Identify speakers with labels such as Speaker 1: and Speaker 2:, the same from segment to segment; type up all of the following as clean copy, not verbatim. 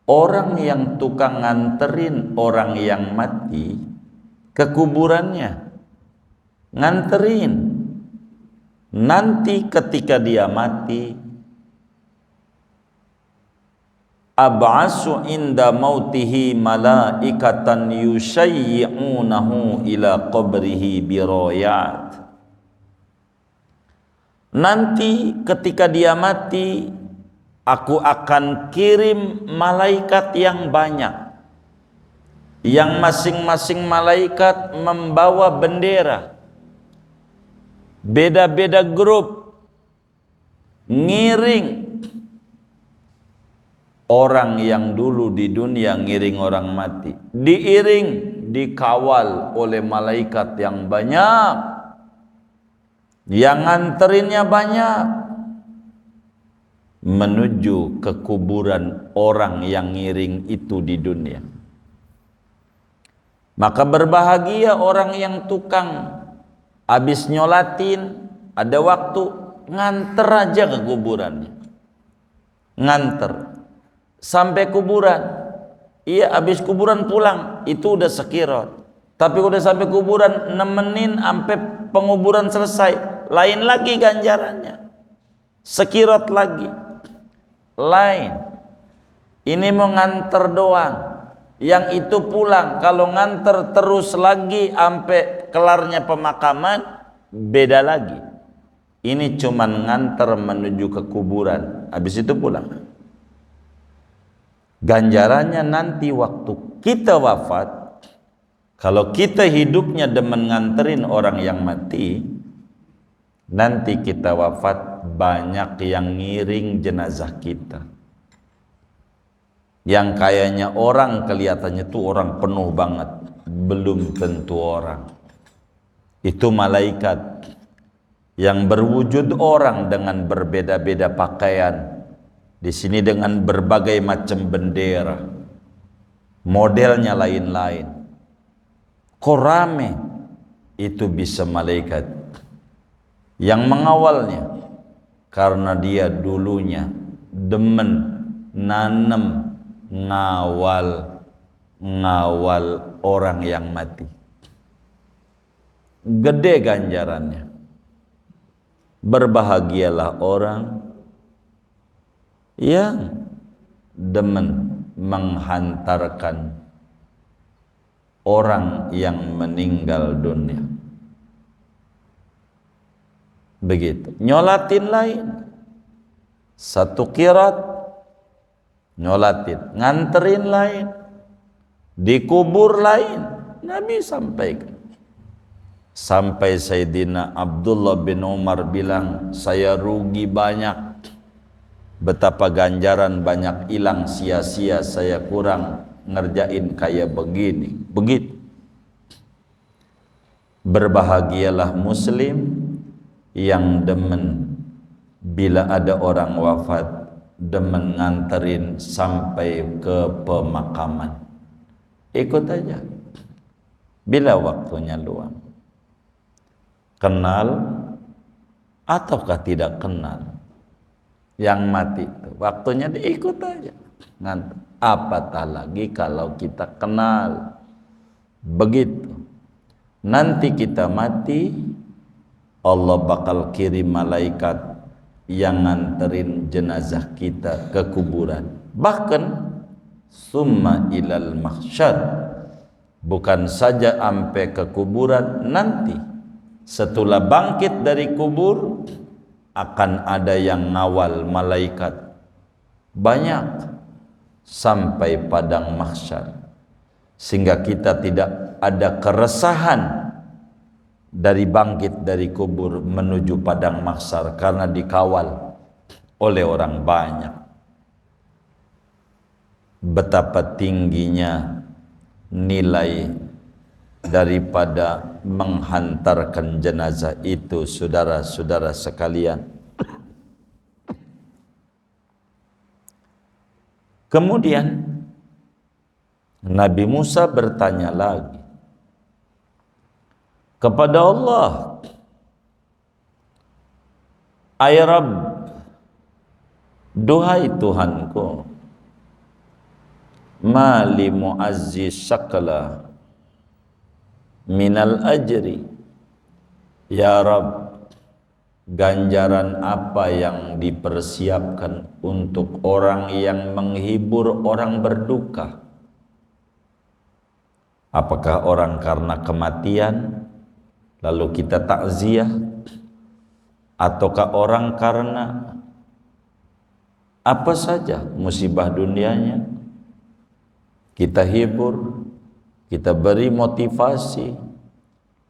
Speaker 1: orang yang tukang nganterin orang yang mati ke kuburannya, nganterin. Nanti ketika dia mati, ab'asu inda mautihi malaikatan yushayyi'unahu ila qabrihi biroyat. Nanti ketika dia mati, aku akan kirim malaikat yang banyak, yang masing-masing malaikat membawa bendera, beda-beda grup, ngiring orang yang dulu di dunia ngiring orang mati, diiring, dikawal oleh malaikat yang banyak, yang nganterinnya banyak, menuju ke kuburan orang yang ngiring itu di dunia. Maka berbahagia orang yang tukang habis nyolatin, ada waktu nganter aja ke kuburannya, nganter sampai kuburan. Iya, habis kuburan pulang, itu udah sekirot. Tapi udah sampai kuburan, nemenin sampai penguburan selesai, lain lagi ganjarannya, sekirot lagi, lain. Ini mau nganter doang, yang itu pulang. Kalau nganter terus lagi sampai kelarnya pemakaman, beda lagi. Ini cuman nganter menuju ke kuburan, habis itu pulang. Ganjarannya nanti waktu kita wafat, kalau kita hidupnya demen nganterin orang yang mati, nanti kita wafat banyak yang ngiring jenazah kita. Yang kayaknya orang kelihatannya tuh orang penuh banget, belum tentu orang. Itu malaikat yang berwujud orang dengan berbeda-beda pakaian. Di sini dengan berbagai macam bendera, modelnya lain-lain. Kok rame? Itu bisa malaikat yang mengawalnya, karena dia dulunya demen nanem ngawal orang yang mati. Gede ganjarannya. Berbahagialah orang yang demen menghantarkan orang yang meninggal dunia. Begitu. Nyolatin lain, satu kirat nyolatin, nganterin lain, dikubur lain. Nabi sampaikan. Sampai Sayyidina Abdullah bin Umar bilang, saya rugi banyak. Betapa ganjaran banyak hilang sia-sia, saya kurang ngerjain kayak begini. Begitu. Berbahagialah muslim yang demen bila ada orang wafat, demen nganterin sampai ke pemakaman. Ikut aja bila waktunya luang. Kenal ataukah tidak kenal yang mati itu, waktunya diikut aja nganter. Apatah lagi kalau kita kenal. Begitu nanti kita mati, Allah bakal kirim malaikat yang nganterin jenazah kita ke kuburan. Bahkan summa ilal mahsyar, bukan saja sampai ke kuburan, nanti setelah bangkit dari kubur akan ada yang ngawal malaikat banyak sampai padang mahsyar, sehingga kita tidak ada keresahan dari bangkit dari kubur menuju padang mahsyar karena dikawal oleh orang banyak. Betapa tingginya nilai daripada menghantarkan jenazah itu, saudara-saudara sekalian. Kemudian Nabi Musa bertanya lagi kepada Allah, "Ay Rabb, Duhai Tuhanku, ma li mu'azzi syakla minal ajri, ya Rabb, ganjaran apa yang dipersiapkan untuk orang yang menghibur orang berduka? Apakah orang karena kematian lalu kita takziah, ataukah orang karena apa saja musibah dunianya kita hibur, kita beri motivasi,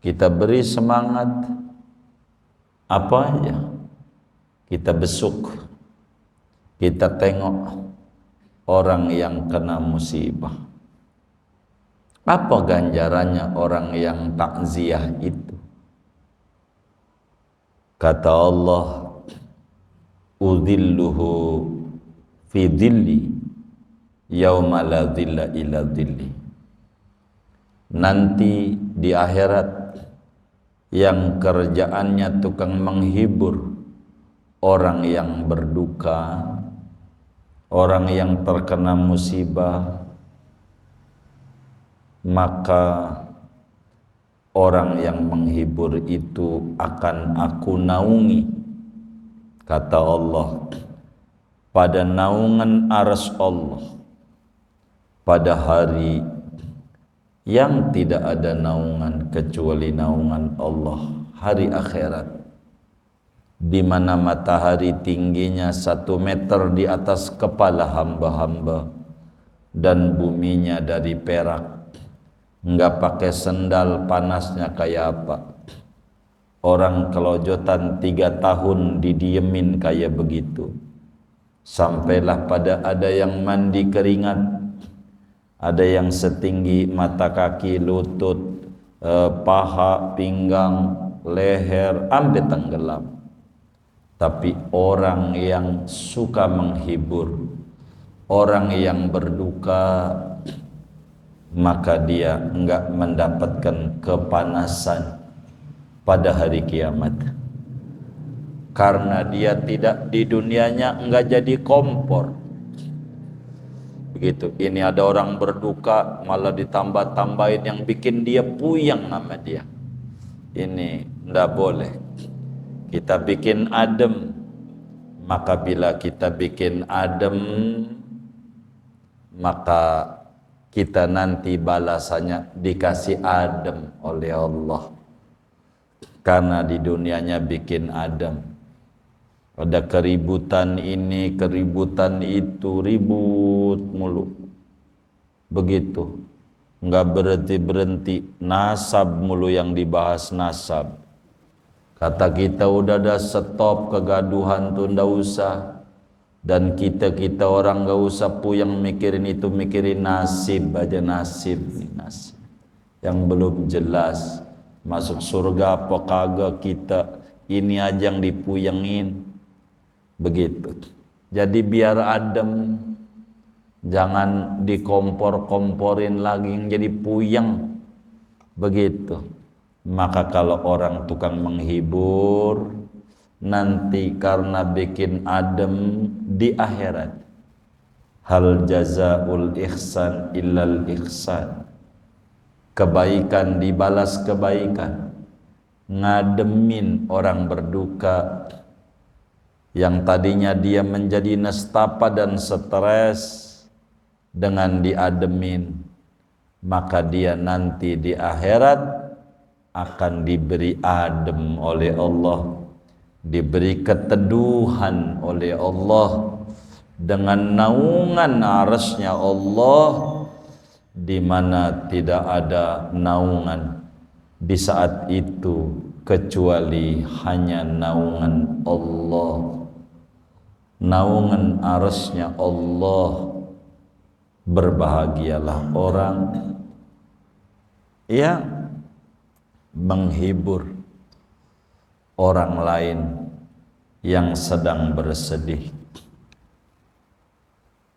Speaker 1: kita beri semangat, apa aja kita besuk, kita tengok orang yang kena musibah. Apa ganjarannya orang yang takziah itu? Kata Allah, udhilluhu fi dhilli yauma la dhilla illa dhilli. Nanti di akhirat yang kerjaannya tukang menghibur orang yang berduka, orang yang terkena musibah, maka orang yang menghibur itu akan aku naungi, kata Allah, pada naungan arsy Allah, pada hari yang tidak ada naungan kecuali naungan Allah, hari akhirat, di mana matahari tingginya 1 meter di atas kepala hamba-hamba dan buminya dari perak, nggak pakai sendal, panasnya kayak apa? Orang kelojotan 3 tahun didiemin kayak begitu. Sampailah pada ada yang mandi keringat, ada yang setinggi mata kaki, lutut, paha, pinggang, leher, sampai tenggelam. Tapi orang yang suka menghibur, orang yang berduka, maka dia enggak mendapatkan kepanasan pada hari kiamat, karena dia tidak di dunianya enggak jadi kompor. Begitu, ini ada orang berduka malah ditambah-tambahin yang bikin dia puyeng sama dia. Ini enggak boleh. Kita bikin adem, maka bila kita bikin adem, maka kita nanti balasannya dikasih adem oleh Allah, karena di dunianya bikin adem. Ada keributan ini, keributan itu, ribut mulu. Begitu, nggak berhenti-berhenti, nasab mulu yang dibahas, nasab. Kata kita udah ada stop kegaduhan tuh, ndak usah. Dan kita orang gak usah puyeng mikirin itu, mikirin nasib aja, nasib yang belum jelas masuk surga apa kagak, kita ini aja yang dipuyengin. Begitu. Jadi biar adem, jangan dikompor-komporin lagi yang jadi puyeng. Begitu. Maka kalau orang tukang menghibur nanti karena bikin adem di akhirat, hal jazaul ihsan illal ihsan, kebaikan dibalas kebaikan. Ngademin orang berduka yang tadinya dia menjadi nestapa dan stres, dengan diademin, maka dia nanti di akhirat akan diberi adem oleh Allah, diberi keteduhan oleh Allah, dengan naungan arsy-Nya Allah, di mana tidak ada naungan di saat itu kecuali hanya naungan Allah, naungan arsy-Nya Allah. Berbahagialah orang yang menghibur orang lain yang sedang bersedih.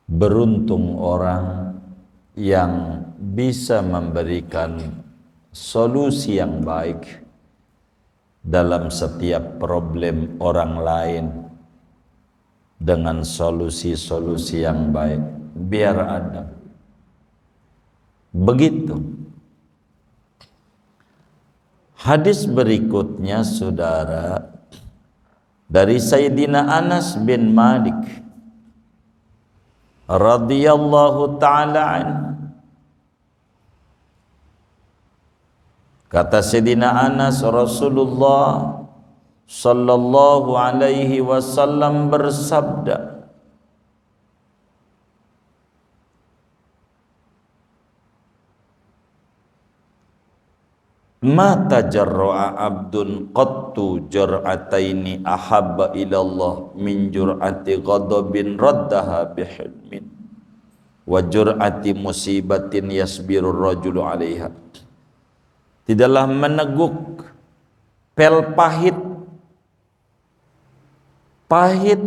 Speaker 1: Beruntung orang yang bisa memberikan solusi yang baik dalam setiap problem orang lain. dengan solusi-solusi yang baik, biar ada. Begitu. Hadis berikutnya saudara, dari Sayyidina Anas bin Malik radhiyallahu ta'ala anhu. Kata Sayyidina Anas, Rasulullah sallallahu alaihi wasallam bersabda, ma tajarra'a abdun qattu jur'ataini ahabba ilallah min jur'ati ghadabin raddaha bihilmin wa jur'ati musibatin yasbirur rajulu 'alaiha. Tidaklah meneguk pel pahit,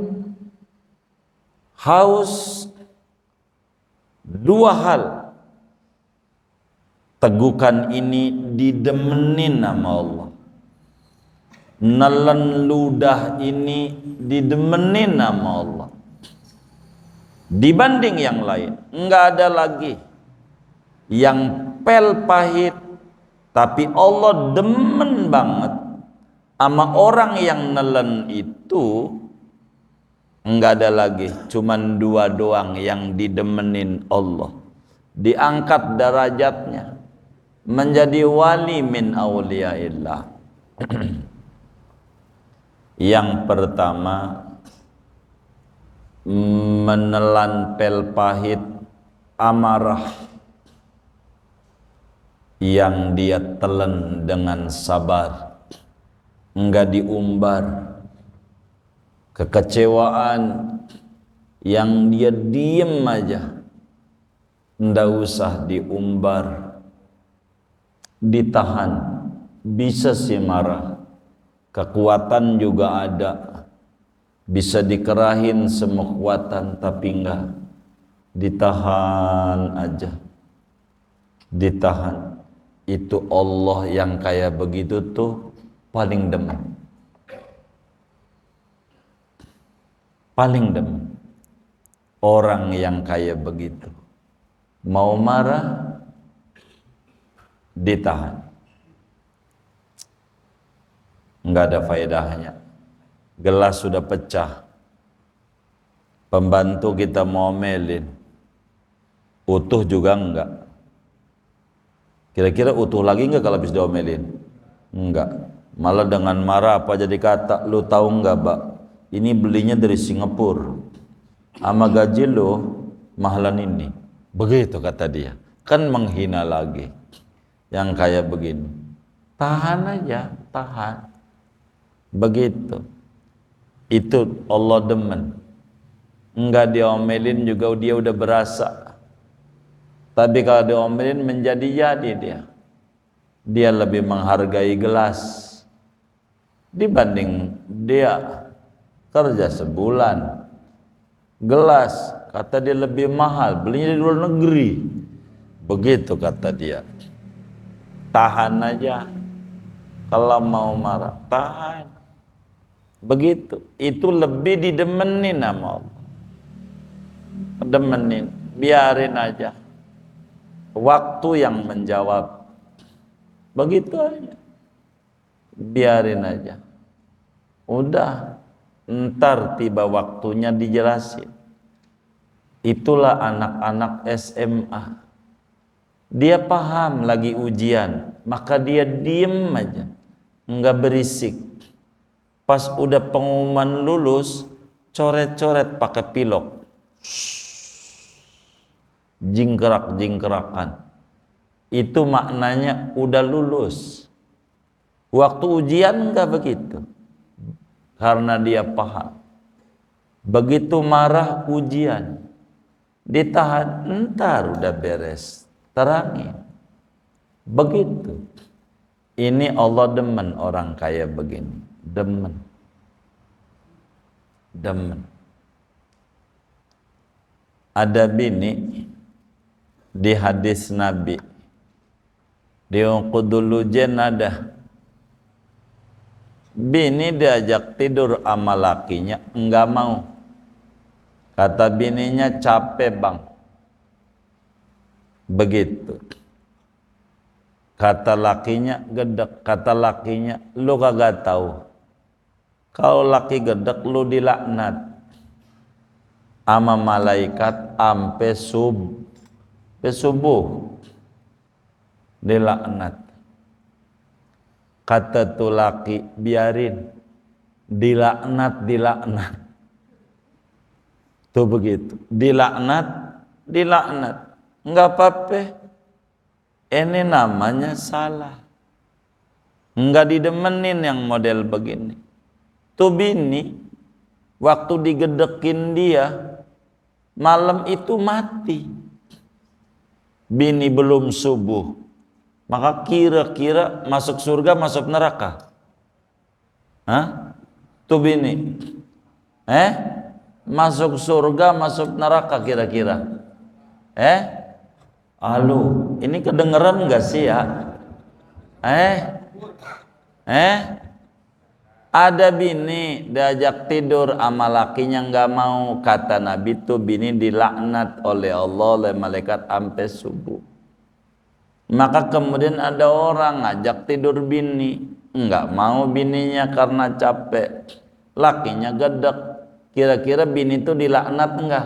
Speaker 1: haus, dua hal. Tegukan ini didemenin nama Allah. Nelen ludah ini didemenin nama Allah. Dibanding yang lain, enggak ada lagi yang pel pahit, tapi Allah demen banget sama orang yang nelen itu. Enggak ada lagi, cuman dua doang yang didemenin Allah. Diangkat derajatnya menjadi wali min auliyaillah. Yang pertama, menelan pel pahit amarah yang dia telan dengan sabar, enggak diumbar. Kekecewaan yang dia diem aja, enggak usah diumbar, ditahan. Bisa sih marah, kekuatan juga ada, bisa dikerahin semua kekuatan, tapi enggak, ditahan aja, ditahan. Itu Allah yang kayak begitu tuh paling demen, paling demen orang yang kayak begitu. Mau marah, ditahan, enggak ada faedahnya. Gelas sudah pecah, pembantu kita mau omelin, utuh juga enggak. Kira-kira utuh lagi enggak kalau habis diomelin? Enggak, malah dengan marah apa jadi kata, lu tahu enggak Pak, ini belinya dari Singapura, ama gaji lu mahalan ini. Begitu kata dia, kan menghina lagi. Yang kayak begini, tahan aja, tahan. Begitu. Itu Allah demen. Enggak diomelin juga dia udah berasa. Tapi kalau diomelin menjadi-jadi dia. Dia lebih menghargai gelas dibanding dia kerja sebulan. Gelas kata dia lebih mahal, belinya di luar negeri. Begitu kata dia. Tahan aja. Kalau mau marah, tahan. Begitu. Itu lebih didemenin sama Allah. Demenin, biarin aja. Waktu yang menjawab. Begitu aja. Biarin aja. Udah, ntar tiba waktunya dijelasin. Itulah anak-anak SMA. Dia paham lagi ujian, maka dia diem aja, enggak berisik. Pas udah pengumuman lulus, coret-coret pakai pilok, jingkrak-jingkrakan. Itu maknanya udah lulus. Waktu ujian enggak begitu, karena dia paham. Begitu marah ujian, ditahan, entar udah beres, terangin. Begitu. Ini Allah demen orang kaya begini, demen, demen. Ada bini di hadis Nabi, di Qudul Ujen ada bini diajak tidur sama lakinya enggak mau, Kata bininya, capek bang. Begitu. Kata lakinya, gedek. Kata lakinya, lu kagak tahu. Kalau laki gedek, lu dilaknat ama malaikat ampe subuh. Dilaknat. Kata tu laki, biarin. Dilaknat. Tuh begitu. Dilaknat. Enggak apa-apa. Ini namanya salah. Enggak didemenin yang model begini. Tuh bini, waktu digedekin dia, malam itu mati. Bini belum subuh. Maka kira-kira masuk surga, masuk neraka? Hah? Tuh bini. Masuk surga, masuk neraka kira-kira? Halo, ini kedengeran enggak sih ya? Ada bini diajak tidur sama lakinya enggak mau. Kata Nabi tuh bini dilaknat oleh Allah, oleh malaikat sampai subuh. Maka kemudian ada orang ngajak tidur bini, enggak mau bininya karena capek, lakinya gedek. Kira-kira bini itu dilaknat enggak?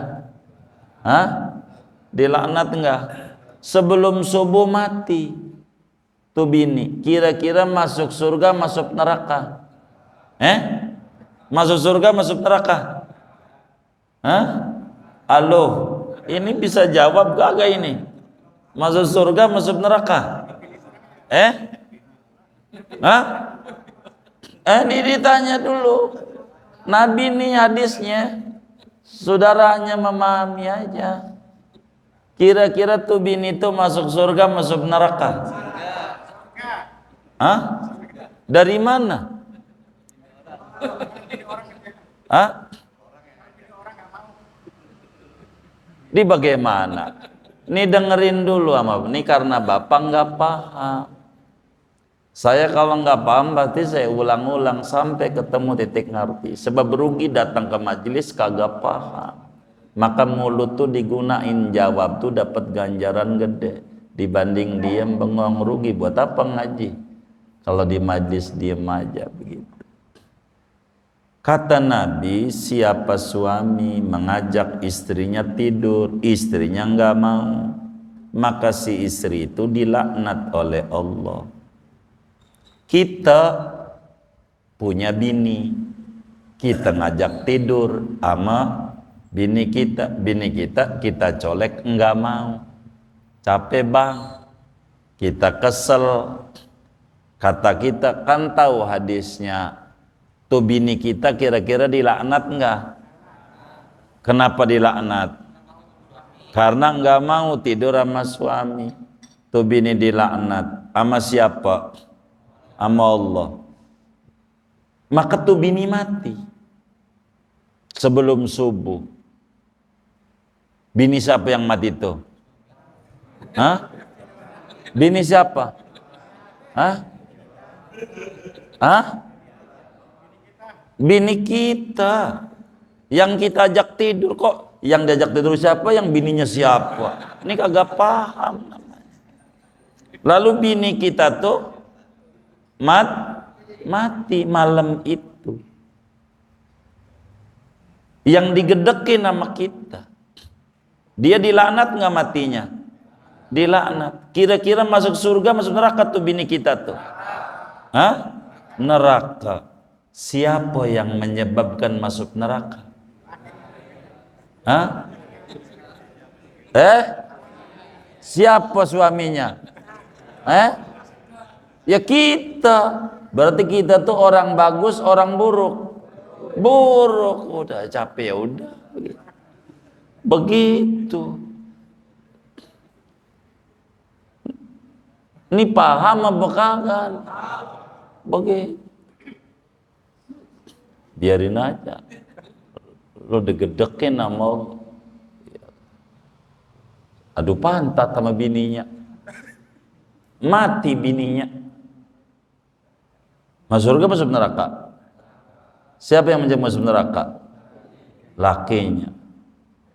Speaker 1: Dilaknat enggak? Sebelum subuh mati tuh bini, kira-kira masuk surga, masuk neraka? Masuk surga, masuk neraka? Halo, ini bisa jawab gak ini? Masuk surga, masuk neraka? Ini ditanya dulu. Nabi nih hadisnya, saudaranya memahami aja. Kira-kira tuh bini tuh masuk surga, masuk neraka? Dari mana? Di bagaimana? Ini dengerin dulu sama ini, karena bapak nggak paham. Saya kalau nggak paham berarti saya ulang-ulang sampai ketemu titik ngerti. Sebab rugi datang ke majelis kagak paham. Maka mulut tuh digunain jawab tuh dapat ganjaran gede dibanding diem bengong. Rugi buat apa ngaji kalau di majelis diem aja begitu. Kata Nabi, siapa suami mengajak istrinya tidur, istrinya enggak mau, maka si istri itu dilaknat oleh Allah. Kita punya bini, kita ngajak tidur sama bini kita colek enggak mau. Capek bang, kita kesel. Kata kita, kan tahu hadisnya, tuh bini kita kira-kira dilaknat enggak? Kenapa dilaknat? Karena enggak mau tidur sama suami. Tuh bini dilaknat. Sama siapa? Sama Allah. Maka tuh bini mati sebelum subuh. Bini siapa yang mati itu? Bini siapa? Bini kita yang kita ajak tidur. Kok yang diajak tidur siapa, yang bininya siapa? Ini kagak paham namanya. Lalu bini kita tuh mati malam itu, yang digedekin sama kita. Dia dilaknat nggak matinya? Dilaknat. Kira-kira masuk surga, masuk neraka tuh bini kita tuh? Neraka. Siapa yang menyebabkan masuk neraka? Siapa suaminya? Ya kita. Berarti kita tuh orang bagus, orang buruk. Udah capek ya udah. Begitu. Ini paham apa kagak? Begitu. Biarin aja. Lo digedekin sama Allah. Adu pantat sama bininya. Mati bininya. Masuk surga, masuk neraka? Siapa yang menjadi masuk neraka? Lakinya.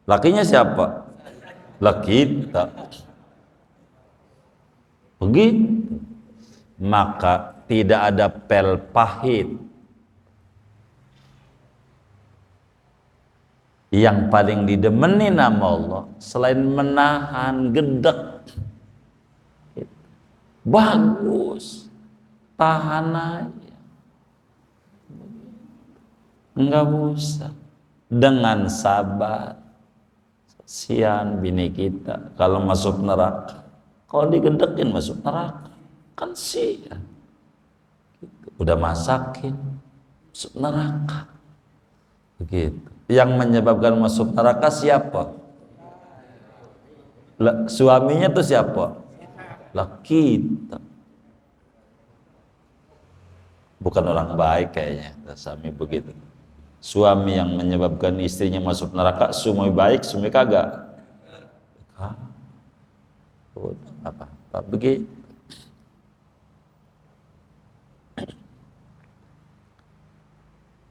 Speaker 1: Lakinya siapa? Lah kita. Begitu. Maka tidak ada pel pahit yang paling didemeni nama Allah selain menahan gedek. Bagus, tahan aja, enggak usah, dengan sabar. Sian bini kita kalau masuk neraka, kalau digedekin masuk neraka kan sian. Udah masakin masuk neraka begitu. Yang menyebabkan masuk neraka siapa? Suaminya tuh siapa? Lah kita. Bukan orang baik kayaknya suami begitu. Suami yang menyebabkan istrinya masuk neraka, suami baik, suami kagak. Apa begitu.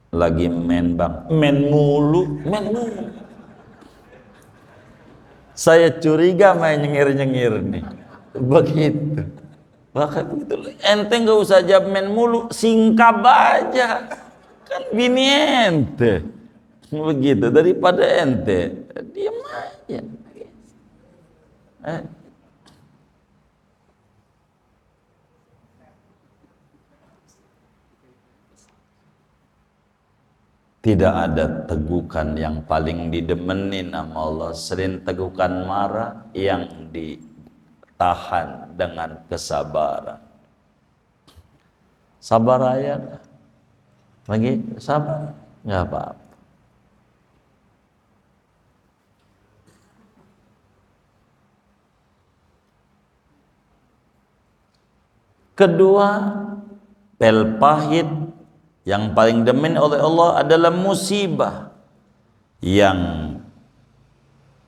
Speaker 1: Lagi men bang, men mulu. Saya curiga main nyengir nih, begitu. Bahkan begitu, ente nggak usah jawab men mulu, singkap aja, kan bini ente, begitu. Daripada ente diam aja. Tidak ada tegukan yang paling didemenin sama Allah selain tegukan marah yang ditahan dengan kesabaran. Sabar aja, lagi sabar, nggak apa-apa. Kedua, pel pahit yang paling demen oleh Allah adalah musibah yang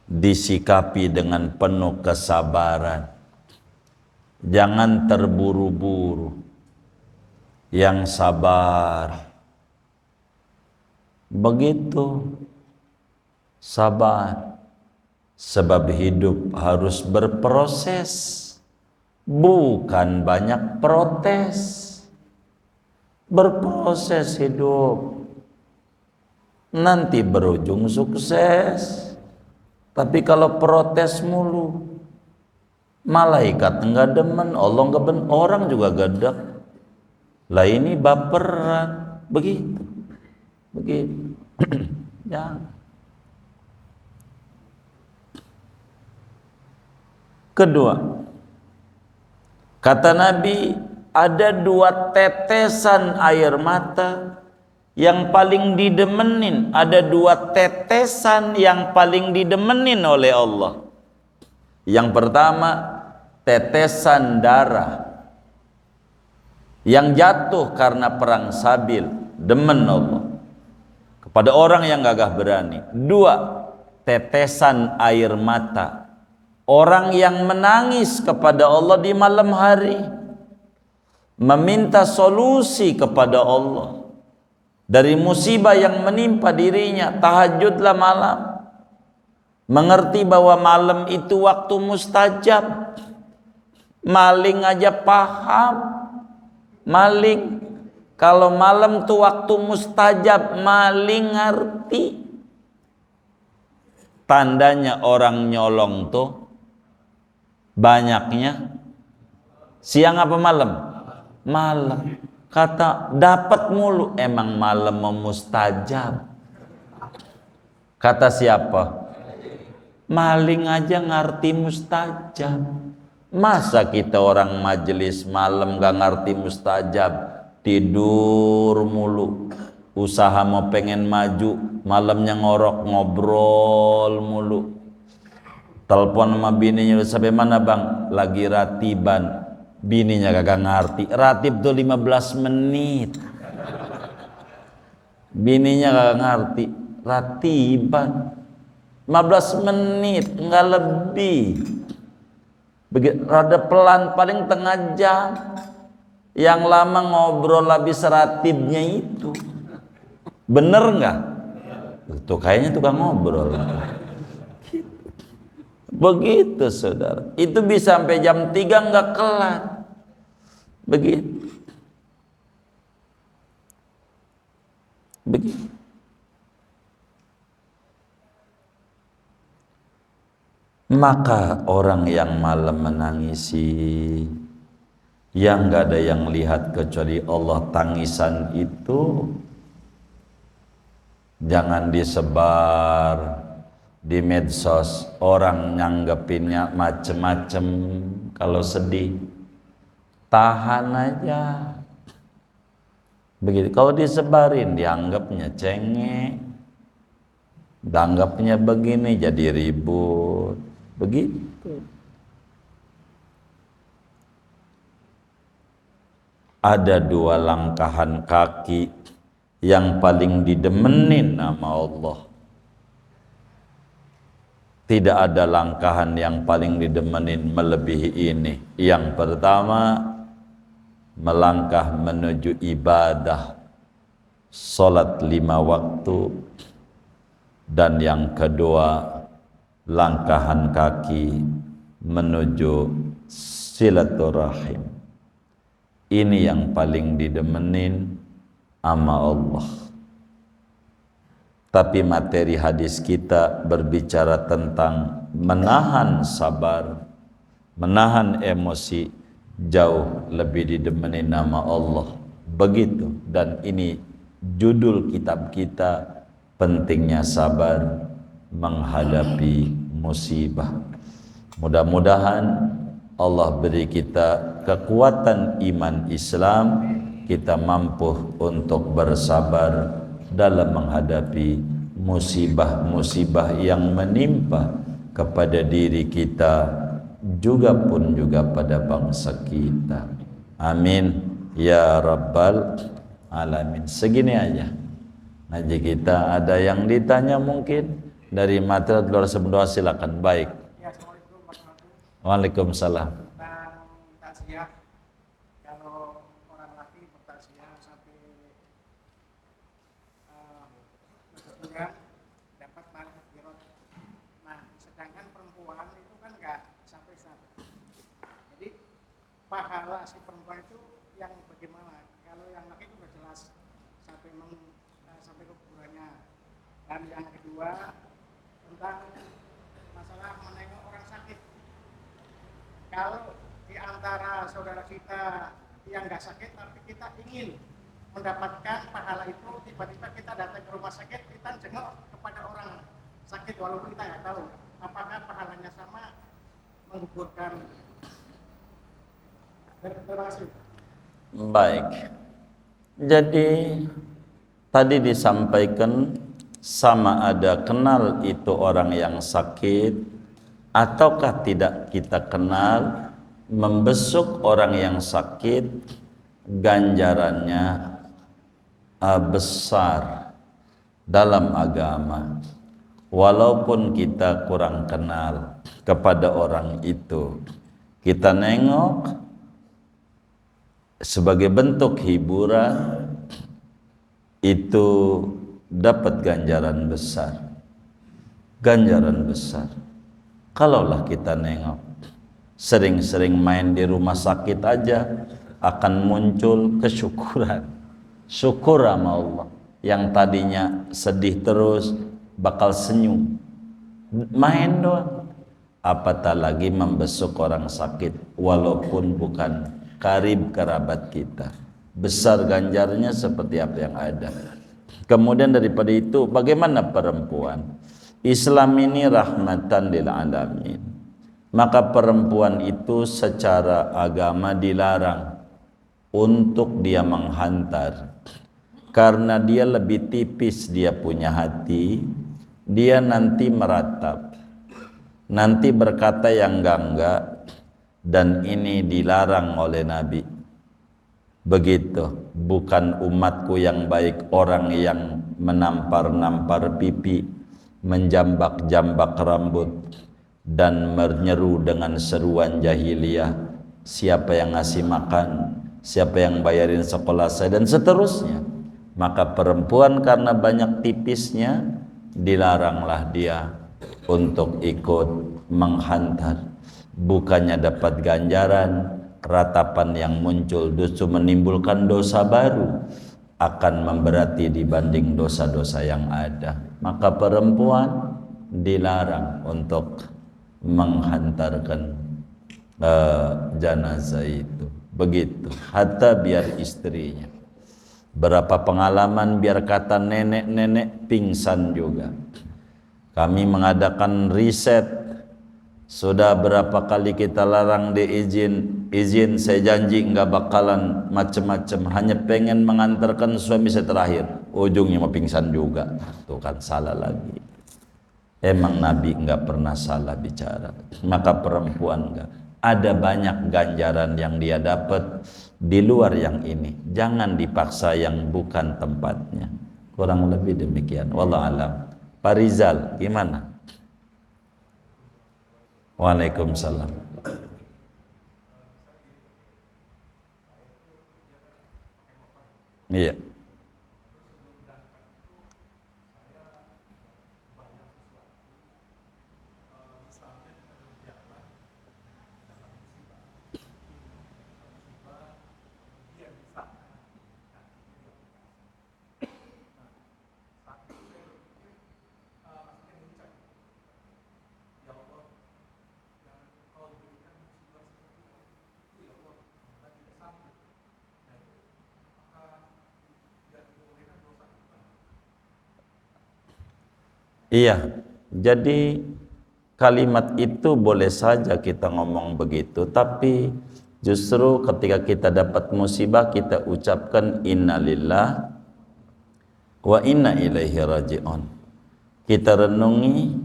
Speaker 1: disikapi dengan penuh kesabaran. Jangan terburu-buru, yang sabar. Begitu, sabar. Sebab hidup harus berproses, bukan banyak protes. Berproses hidup, nanti berujung sukses. Tapi kalau protes mulu, malaikat enggak demen, Allah enggak demen, orang juga gedek. Lah ini baperan, begitu. Jangan. Kedua, kata Nabi, ada 2 tetesan air mata yang paling didemenin. Ada 2 tetesan yang paling didemenin oleh Allah. Yang pertama, tetesan darah yang jatuh karena perang Sabil, demen Allah kepada orang yang gagah berani. 2, tetesan air mata orang yang menangis kepada Allah di malam hari, meminta solusi kepada Allah dari musibah yang menimpa dirinya. Tahajudlah malam, mengerti bahwa malam itu waktu mustajab. Maling aja paham, maling kalau malam itu waktu mustajab, maling ngerti. Tandanya orang nyolong tuh banyaknya siang apa malam? Malam. Kata dapat mulu, emang malam mustajab. Kata siapa? Maling aja ngerti mustajab. Masa kita orang majelis malam gak ngerti mustajab, tidur mulu, usaha mau pengen maju, malamnya ngorok ngobrol mulu. Telepon sama bininya, sampai mana bang? Lagi ratiban. Bininya kagak ngerti, ratib tuh 15 menit. Bininya kagak ngerti, ratiban 15 menit, enggak lebih. Begitu, rada pelan, paling tengah jam. Yang lama ngobrol habis ratibnya itu. Bener enggak? Tuh kayaknya tukang ngobrol. Begitu saudara. Itu bisa sampai jam 3 nggak kelar. Begitu. Begitu. Maka orang yang malam menangisi, yang nggak ada yang lihat kecuali Allah, tangisan itu jangan disebar di medsos, orang nyanggepinnya macem-macem. Kalau sedih tahan aja. Begitu. Kalau disebarin dianggapnya cengeng, dianggapnya begini, jadi ribut. Begitu. Ada 2 langkahan kaki yang paling didemenin sama Allah. Tidak ada langkahan yang paling didemenin melebihi ini. Yang pertama, melangkah menuju ibadah, salat 5 waktu. Dan yang kedua, langkahan kaki menuju silaturahim. Ini yang paling didemenin sama Allah. Tapi materi hadis kita berbicara tentang menahan sabar, menahan emosi, jauh lebih didemenin nama Allah. Begitu. Dan ini judul kitab kita, pentingnya sabar menghadapi musibah. Mudah-mudahan Allah beri kita kekuatan iman Islam, kita mampu untuk bersabar dalam menghadapi musibah-musibah yang menimpa kepada diri kita, juga pada bangsa kita. Amin ya rabbal alamin. Segini aja ngaji kita. Ada yang ditanya mungkin dari materi luar sebelum silakan. Baik. Waalaikumsalam.
Speaker 2: Tentang takziah, kalau orang laki bertakziah sampai berbulan dapat paling kirot. Nah, sedangkan perempuan itu kan nggak sampai sana. Jadi pahala si perempuan itu yang bagaimana? Kalau yang laki itu sudah jelas sampai ke kuburannya. Dan yang kedua tentang masalah menengok orang sakit. Kalau di antara saudara kita yang nggak sakit tapi kita ingin mendapatkan pahala itu, tiba-tiba kita datang ke rumah sakit, kita jenguk kepada orang sakit walaupun kita nggak tahu apakah pahalanya sama menguburkan. Terima kasih.
Speaker 1: Baik. Jadi tadi disampaikan sama ada kenal itu orang yang sakit ataukah tidak kita kenal, membesuk orang yang sakit ganjarannya besar dalam agama. Walaupun kita kurang kenal kepada orang itu, kita nengok sebagai bentuk hiburan, itu dapat ganjaran besar. Ganjaran besar. Kalaulah kita nengok, sering-sering main di rumah sakit aja, akan muncul kesyukuran. Syukur sama Allah. Yang tadinya sedih terus, bakal senyum. Main doang. Apatah lagi membesuk orang sakit, walaupun bukan karib kerabat kita. Besar ganjarnya seperti apa yang ada. Kemudian daripada itu, bagaimana perempuan? Islam ini rahmatan lil alamin. Maka perempuan itu secara agama dilarang untuk dia menghantar. Karena dia lebih tipis, dia punya hati, dia nanti meratap, nanti berkata yang enggak, dan ini dilarang oleh Nabi. Begitu, bukan umatku yang baik orang yang menampar-nampar pipi, menjambak-jambak rambut, dan menyeru dengan seruan jahiliyah, siapa yang ngasih makan, siapa yang bayarin sekolah saya, dan seterusnya. Maka perempuan karena banyak tipisnya, dilaranglah dia untuk ikut menghantar, bukannya dapat ganjaran, ratapan yang muncul justru menimbulkan dosa baru, akan memberati dibanding dosa-dosa yang ada. Maka perempuan dilarang untuk menghantarkan jenazah itu. Begitu, hatta biar istrinya. Berapa pengalaman biar kata nenek-nenek pingsan juga. Kami mengadakan riset, sudah berapa kali kita larang izin saya janji nggak bakalan macem-macem, hanya pengen mengantarkan suami saya terakhir, ujungnya mau pingsan juga. Tuh kan salah lagi. Emang Nabi nggak pernah salah bicara, maka perempuan nggak. Ada banyak ganjaran yang dia dapat di luar yang ini. Jangan dipaksa yang bukan tempatnya. Kurang lebih demikian. Wallahu alam. Pak Rizal, gimana? Waalaikumsalam. Iya. Iya, jadi kalimat itu boleh saja kita ngomong begitu, tapi justru ketika kita dapat musibah kita ucapkan innalillah wa inna ilaihi raji'un. Kita renungi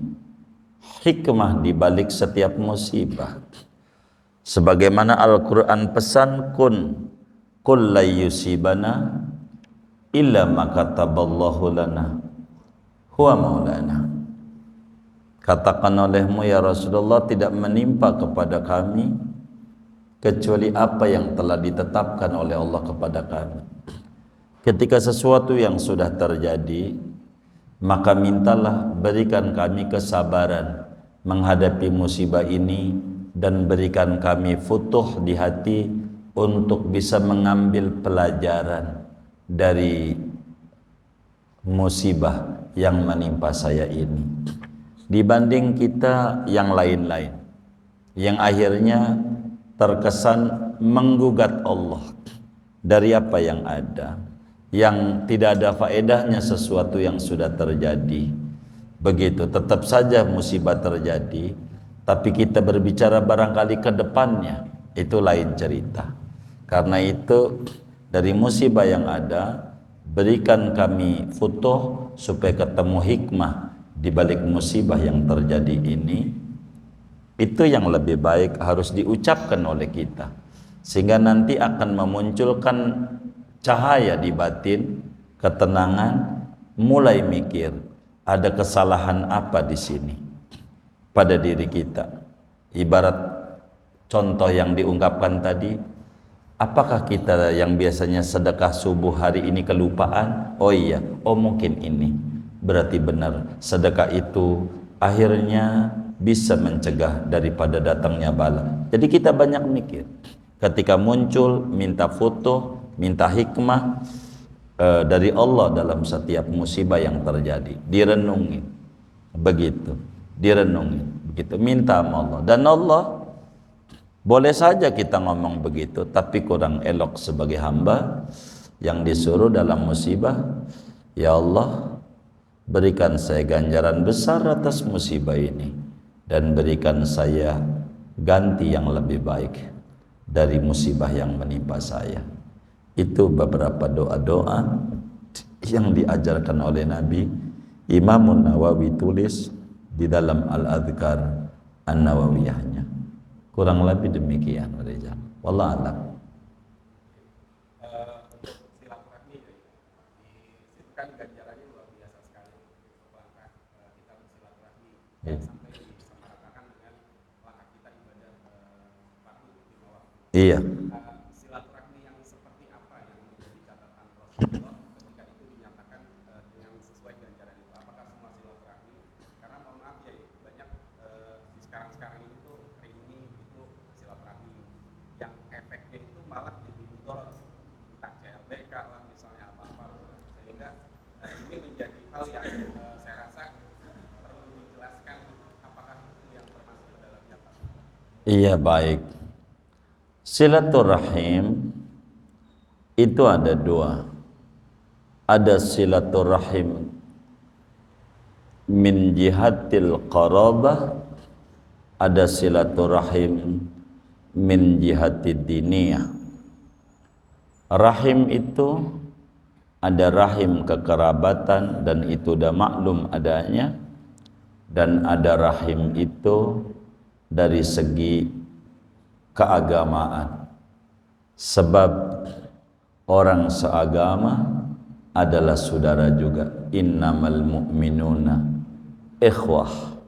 Speaker 1: hikmah di balik setiap musibah. Sebagaimana Al-Qur'an pesan, qul la yusibana illa ma kataballahu lana huwa maulana. Katakan olehmu ya Rasulullah, tidak menimpa kepada kami kecuali apa yang telah ditetapkan oleh Allah kepada kami. Ketika sesuatu yang sudah terjadi, maka mintalah berikan kami kesabaran menghadapi musibah ini, dan berikan kami futuh di hati untuk bisa mengambil pelajaran dari musibah yang menimpa saya ini, dibanding kita yang lain-lain yang akhirnya terkesan menggugat Allah dari apa yang ada, yang tidak ada faedahnya sesuatu yang sudah terjadi. Begitu, tetap saja musibah terjadi, tapi kita berbicara barangkali ke depannya, itu lain cerita. Karena itu dari musibah yang ada, berikan kami futuh supaya ketemu hikmah di balik musibah yang terjadi ini. Itu yang lebih baik harus diucapkan oleh kita, sehingga nanti akan memunculkan cahaya di batin, ketenangan, mulai mikir ada kesalahan apa di sini pada diri kita. Ibarat contoh yang diungkapkan tadi, apakah kita yang biasanya sedekah subuh hari ini kelupaan? Oh iya, oh mungkin ini. Berarti benar, sedekah itu akhirnya bisa mencegah daripada datangnya bala. Jadi kita banyak mikir. Ketika muncul, minta foto, minta hikmah dari Allah dalam setiap musibah yang terjadi. Direnungi. Begitu. Direnungi. Begitu. Minta sama Allah. Dan Allah, boleh saja kita ngomong begitu, tapi kurang elok sebagai hamba yang disuruh dalam musibah, ya Allah, berikan saya ganjaran besar atas musibah ini, dan berikan saya ganti yang lebih baik dari musibah yang menimpa saya. Itu beberapa doa-doa yang diajarkan oleh Nabi. Imam Nawawi tulis di dalam Al-Adhkar An-Nawawiyahnya. Kurang lebih demikian, Reza. Wallah alam.
Speaker 3: Silaturahmi kan ganjarannya luar biasa sekali. Langkah kita bersilaturahmi sampai disamaratakan dengan langkah kita ibadah waktu lima waktu.
Speaker 1: Iya.
Speaker 3: Silaturahmi yang seperti apa yang menjadi catatan Rasulullah ketika itu dinyatakan dengan sesuai ganjaran itu? Apakah semua silaturahmi? Karena mohon maaf ya, banyak sekarang
Speaker 1: Iya, baik. Silaturahim itu ada dua. Ada silaturahim min jihatil qarabah, ada silaturahim min jihatid diniyah. Rahim itu ada rahim kekerabatan dan itu udah maklum adanya, dan ada rahim itu dari segi keagamaan, sebab orang seagama adalah saudara juga. Innamal mu'minuna ikhwah.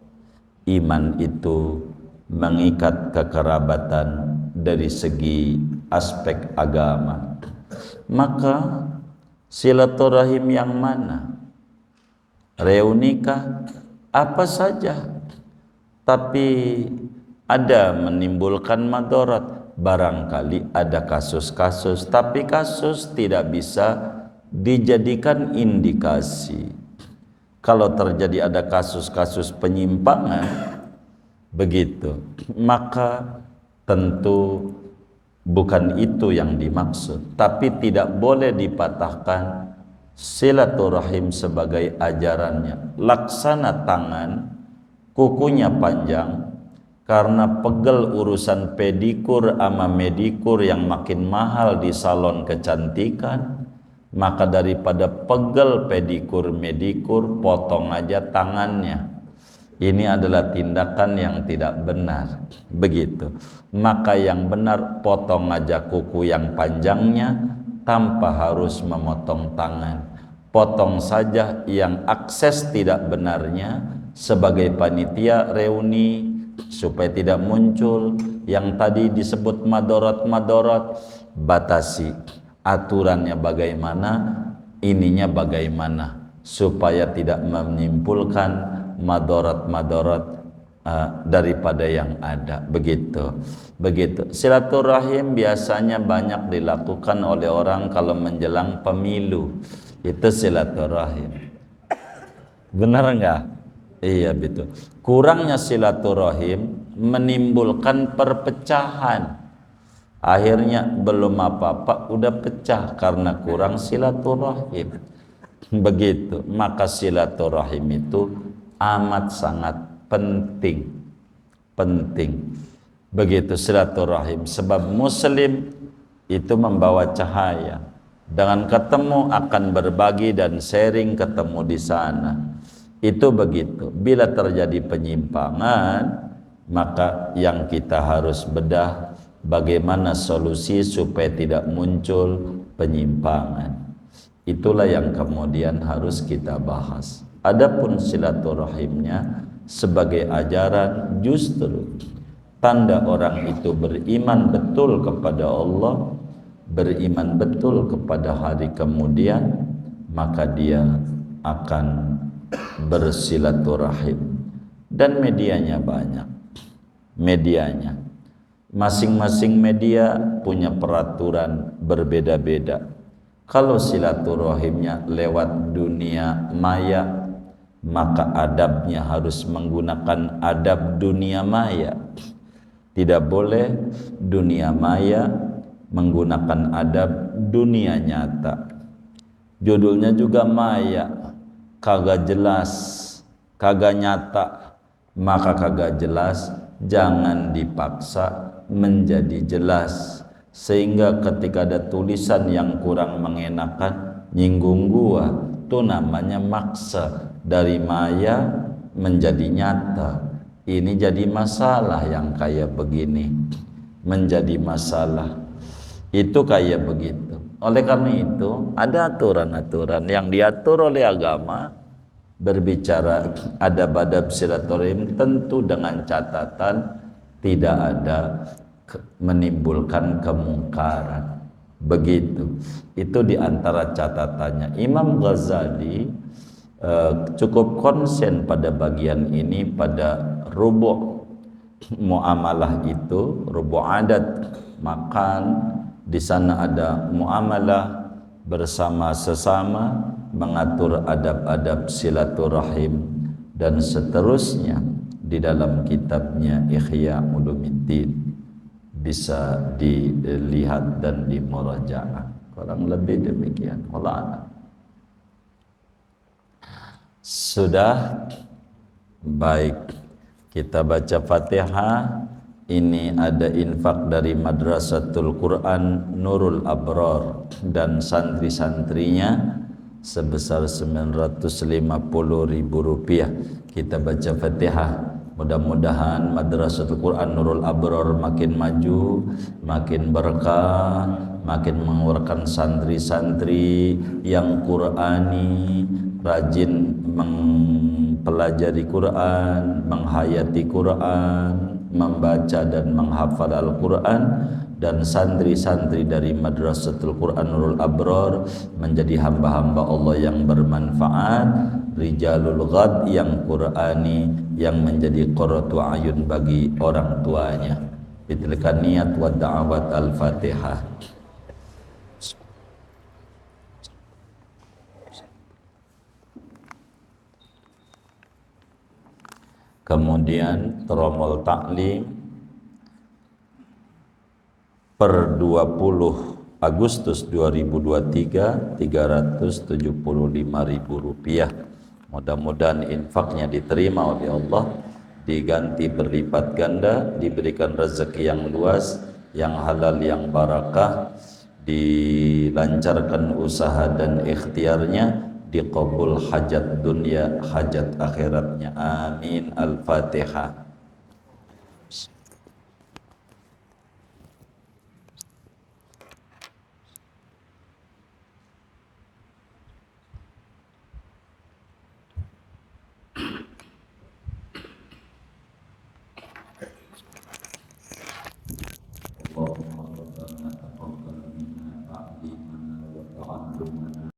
Speaker 1: Iman itu mengikat kekerabatan dari segi aspek agama. Maka silaturahim yang mana? Reunikah? Apa saja, tapi ada menimbulkan madarat. Barangkali ada kasus-kasus, tapi kasus tidak bisa dijadikan indikasi. Kalau terjadi ada kasus-kasus penyimpangan begitu, maka tentu bukan itu yang dimaksud. Tapi tidak boleh dipatahkan silaturahim sebagai ajarannya. Laksana tangan, kukunya panjang, karena pegel urusan pedikur ama medikur yang makin mahal di salon kecantikan, maka daripada pegel pedikur medikur, potong aja tangannya. Ini adalah tindakan yang tidak benar. Begitu. Maka yang benar, potong aja kuku yang panjangnya tanpa harus memotong tangan. Potong saja yang akses tidak benarnya sebagai panitia reuni, supaya tidak muncul yang tadi disebut madorot-madorot. Batasi aturannya bagaimana, ininya bagaimana, supaya tidak menyimpulkan madorot-madorot daripada yang ada. Begitu. Silaturahim biasanya banyak dilakukan oleh orang kalau menjelang pemilu. Itu silaturahim. Benar enggak? Iya, betul. Kurangnya silaturahim menimbulkan perpecahan. Akhirnya belum apa-apa udah pecah karena kurang silaturahim. Begitu. Maka silaturahim itu amat sangat penting. Begitu silaturahim, sebab muslim itu membawa cahaya. Dengan ketemu akan berbagi dan sharing ketemu di sana. Itu begitu. Bila terjadi penyimpangan, maka yang kita harus bedah bagaimana solusi supaya tidak muncul penyimpangan. Itulah yang kemudian harus kita bahas. Adapun silaturahimnya sebagai ajaran, justru tanda orang itu beriman betul kepada Allah, beriman betul kepada hari kemudian, maka dia akan bersilaturahim. Dan medianya banyak. Medianya masing-masing media punya peraturan berbeda-beda. Kalau silaturahimnya lewat dunia maya, maka adabnya harus menggunakan adab dunia maya. Tidak boleh dunia maya menggunakan adab dunia nyata. Judulnya juga maya, kagak jelas, kagak nyata, maka kagak jelas jangan dipaksa menjadi jelas, sehingga ketika ada tulisan yang kurang mengenakan, nyinggung gua, itu namanya maksa dari maya menjadi nyata. Ini jadi masalah yang kayak begini, menjadi masalah itu kayak begitu. Oleh karena itu ada aturan-aturan yang diatur oleh agama berbicara adab-adab silaturahim, tentu dengan catatan tidak ada menimbulkan kemungkaran. Begitu. Itu diantara catatannya. Imam Ghazali cukup konsen pada bagian ini, pada rubu' muamalah itu, rubu' adat makan. Di sana ada muamalah bersama sesama, mengatur adab-adab silaturahim dan seterusnya. di dalam kitabnya Ihya Ulumuddin, bisa dilihat dan dimurajaah. Kurang lebih demikian. Allah a'lam. Sudah baik, kita baca Fatihah. Ini ada infak dari Madrasatul Quran Nurul Abrar dan santri-santrinya sebesar Rp950.000. Kita baca Fatihah. Mudah-mudahan Madrasatul Quran Nurul Abrar makin maju, makin berkah, makin mengeluarkan santri-santri yang Qurani, rajin mempelajari Quran, menghayati Quran, membaca dan menghafal Al-Quran, dan santri-santri dari Madrasatul Quran Nurul Abrar menjadi hamba-hamba Allah yang bermanfaat, rijalul ghad yang Qurani, yang menjadi qurratu ayun bagi orang tuanya. Bitilkan niat wa da'awat Al-Fatihah. Kemudian tromol taklim per 20 Agustus 2023 Rp375.000. Mudah-mudahan infaknya diterima oleh Allah, diganti berlipat ganda, diberikan rezeki yang luas, yang halal, yang barakah, dilancarkan usaha dan ikhtiarnya, diqabul hajat dunia, hajat akhiratnya. Amin. Al-Fatihah.